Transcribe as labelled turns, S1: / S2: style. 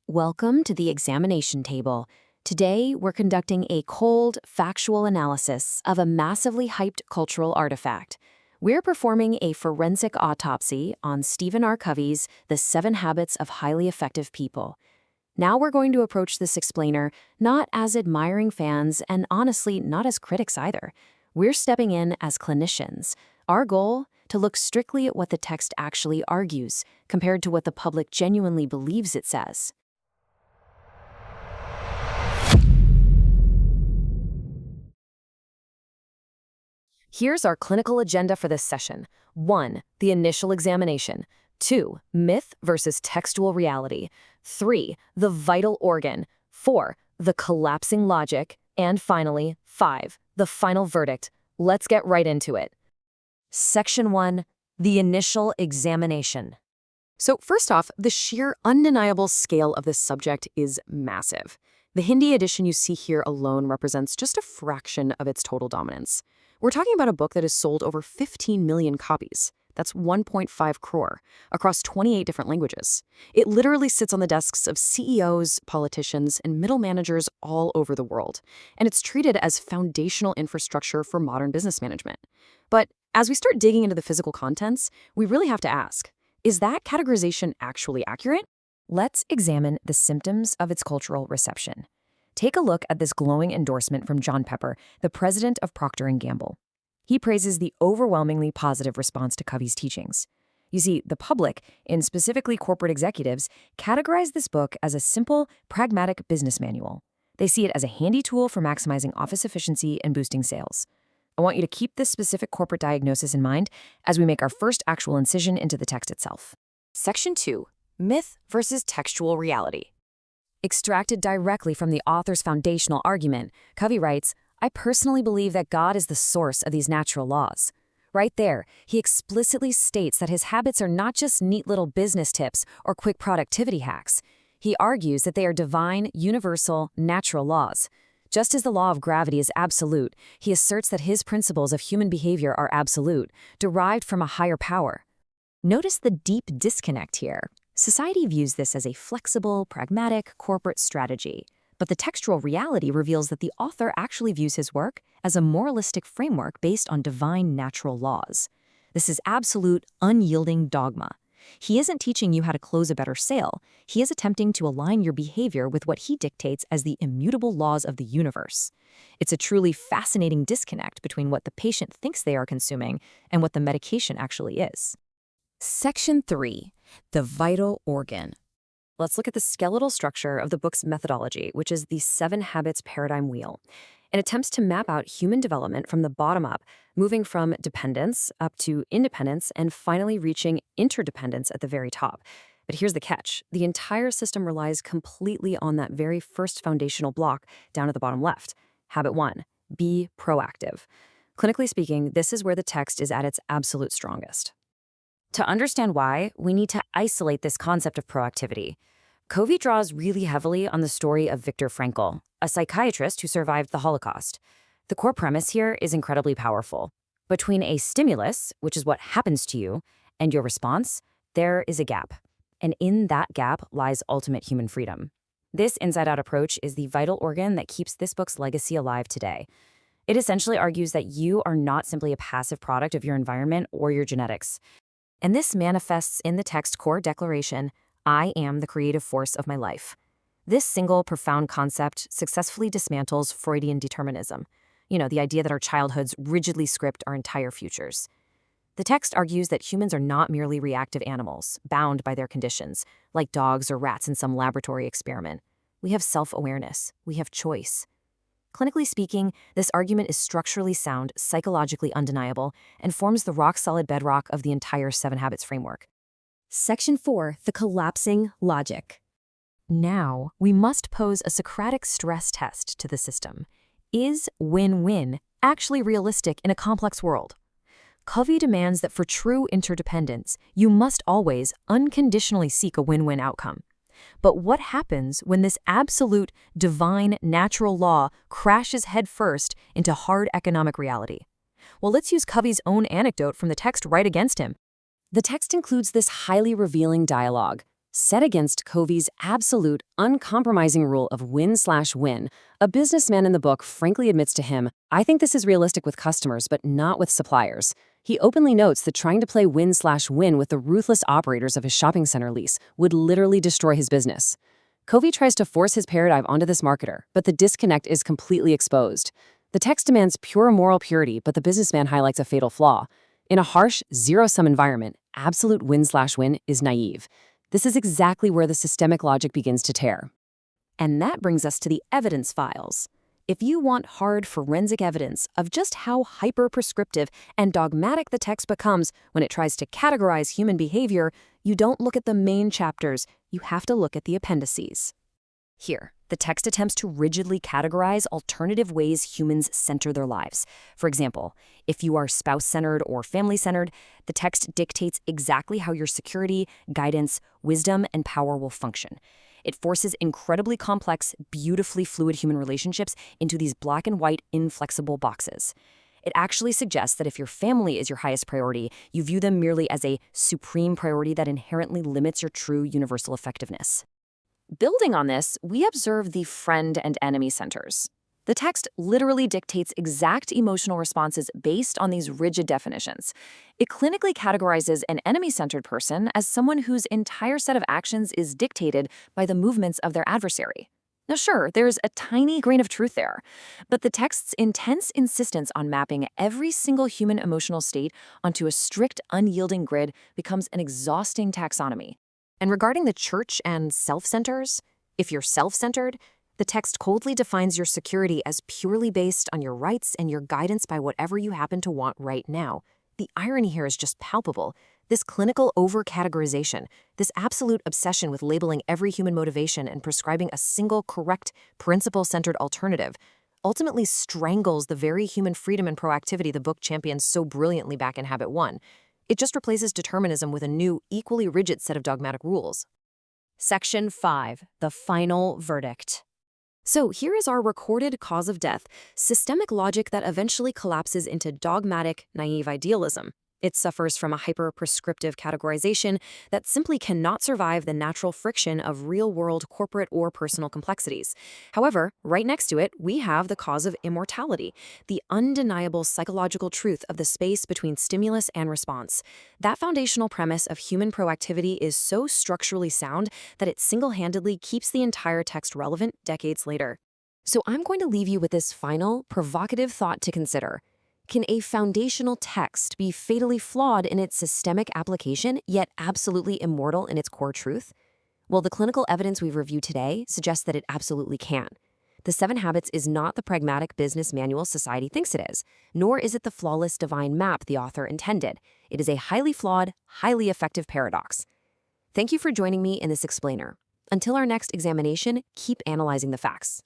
S1: Welcome to the examination table. Today, we're conducting a cold, factual analysis of a massively hyped cultural artifact. We're performing a forensic autopsy on Stephen Covey's The 7 Habits of Highly Effective People. Now we're going to approach this explainer not as admiring fans and honestly not as critics either. We're stepping in as clinicians. Our goal? To look strictly at what the text actually argues, compared to what the public genuinely believes it says. Here's our clinical agenda for this session. 1. The initial examination. 2. Myth versus textual reality. 3. The vital organ. 4. The collapsing logic. And finally, 5. The final verdict. Let's get right into it. Section 1. The initial examination. So first off, the sheer undeniable scale of this subject is massive. The Hindi edition you see here alone represents just a fraction of its total dominance. We're talking about a book that has sold over 15 million copies. That's 1.5 crore, across 28 different languages. It literally sits on the desks of CEOs, politicians, and middle managers all over the world, and it's treated as foundational infrastructure for modern business management. But as we start digging into the physical contents, we really have to ask, is that categorization actually accurate? Let's examine the symptoms of its cultural reception. Take a look at this glowing endorsement from John Pepper, the president of Procter & Gamble. He praises the overwhelmingly positive response to Covey's teachings. You see, the public, and specifically corporate executives, categorize this book as a simple, pragmatic business manual. They see it as a handy tool for maximizing office efficiency and boosting sales. I want you to keep this specific corporate diagnosis in mind as we make our first actual incision into the text itself. Section 2. Myth versus textual reality. Extracted directly from the author's foundational argument, Covey writes, "I personally believe that God is the source of these natural laws." Right there, he explicitly states that his habits are not just neat little business tips or quick productivity hacks. He argues that they are divine, universal, natural laws. Just as the law of gravity is absolute, he asserts that his principles of human behavior are absolute, derived from a higher power. Notice the deep disconnect here. Society views this as a flexible, pragmatic, corporate strategy, but the textual reality reveals that the author actually views his work as a moralistic framework based on divine natural laws. This is absolute, unyielding dogma. He isn't teaching you how to close a better sale. He is attempting to align your behavior with what he dictates as the immutable laws of the universe. It's a truly fascinating disconnect between what the patient thinks they are consuming and what the medication actually is. Section 3. The vital organ. Let's look at the skeletal structure of the book's methodology, which is the 7 Habits paradigm wheel. It attempts to map out human development from the bottom up, moving from dependence up to independence and finally reaching interdependence at the very top. But here's the catch. The entire system relies completely on that very first foundational block down at the bottom left. Habit 1. Be proactive. Clinically speaking, this is where the text is at its absolute strongest. To understand why, we need to isolate this concept of proactivity. Covey draws really heavily on the story of Viktor Frankl, a psychiatrist who survived the Holocaust. The core premise here is incredibly powerful. Between a stimulus, which is what happens to you, and your response, there is a gap. And in that gap lies ultimate human freedom. This inside-out approach is the vital organ that keeps this book's legacy alive today. It essentially argues that you are not simply a passive product of your environment or your genetics. And this manifests in the text core declaration, "I am the creative force of my life." This single profound concept successfully dismantles Freudian determinism, the idea that our childhoods rigidly script our entire futures. The text argues that humans are not merely reactive animals, bound by their conditions, like dogs or rats in some laboratory experiment. We have self-awareness. We have choice. Clinically speaking, this argument is structurally sound, psychologically undeniable, and forms the rock-solid bedrock of the entire 7 Habits framework. Section 4. The collapsing logic. Now, we must pose a Socratic stress test to the system. Is win-win actually realistic in a complex world? Covey demands that for true interdependence, you must always unconditionally seek a win-win outcome. But what happens when this absolute, divine, natural law crashes headfirst into hard economic reality? Well, let's use Covey's own anecdote from the text right against him. The text includes this highly revealing dialogue. Set against Covey's absolute, uncompromising rule of win/win, a businessman in the book frankly admits to him, "I think this is realistic with customers, but not with suppliers." He openly notes that trying to play win/win with the ruthless operators of his shopping center lease would literally destroy his business. Covey tries to force his paradigm onto this marketer, but the disconnect is completely exposed. The text demands pure moral purity, but the businessman highlights a fatal flaw. In a harsh, zero-sum environment, absolute win/win is naive. This is exactly where the systemic logic begins to tear. And that brings us to the evidence files. If you want hard forensic evidence of just how hyper-prescriptive and dogmatic the text becomes when it tries to categorize human behavior, you don't look at the main chapters, you have to look at the appendices. Here, the text attempts to rigidly categorize alternative ways humans center their lives. For example, if you are spouse-centered or family-centered, the text dictates exactly how your security, guidance, wisdom, and power will function. It forces incredibly complex, beautifully fluid human relationships into these black and white, inflexible boxes. It actually suggests that if your family is your highest priority, you view them merely as a supreme priority that inherently limits your true universal effectiveness. Building on this, we observe the friend and enemy centers. The text literally dictates exact emotional responses based on these rigid definitions. It clinically categorizes an enemy-centered person as someone whose entire set of actions is dictated by the movements of their adversary. Now sure, there's a tiny grain of truth there, but the text's intense insistence on mapping every single human emotional state onto a strict, unyielding grid becomes an exhausting taxonomy. And regarding the church and self-centers, if you're self-centered, the text coldly defines your security as purely based on your rights and your guidance by whatever you happen to want right now. The irony here is just palpable. This clinical over-categorization, this absolute obsession with labeling every human motivation and prescribing a single correct, principle-centered alternative, ultimately strangles the very human freedom and proactivity the book champions so brilliantly back in Habit 1. It just replaces determinism with a new, equally rigid set of dogmatic rules. Section 5. The Final Verdict. So here is our recorded cause of death, systemic logic that eventually collapses into dogmatic, naive idealism. It suffers from a hyper-prescriptive categorization that simply cannot survive the natural friction of real-world corporate or personal complexities. However, right next to it, we have the cause of immortality, the undeniable psychological truth of the space between stimulus and response. That foundational premise of human proactivity is so structurally sound that it single-handedly keeps the entire text relevant decades later. So I'm going to leave you with this final, provocative thought to consider. Can a foundational text be fatally flawed in its systemic application, yet absolutely immortal in its core truth? Well, the clinical evidence we've reviewed today suggests that it absolutely can. The 7 Habits is not the pragmatic business manual society thinks it is, nor is it the flawless divine map the author intended. It is a highly flawed, highly effective paradox. Thank you for joining me in this explainer. Until our next examination, keep analyzing the facts.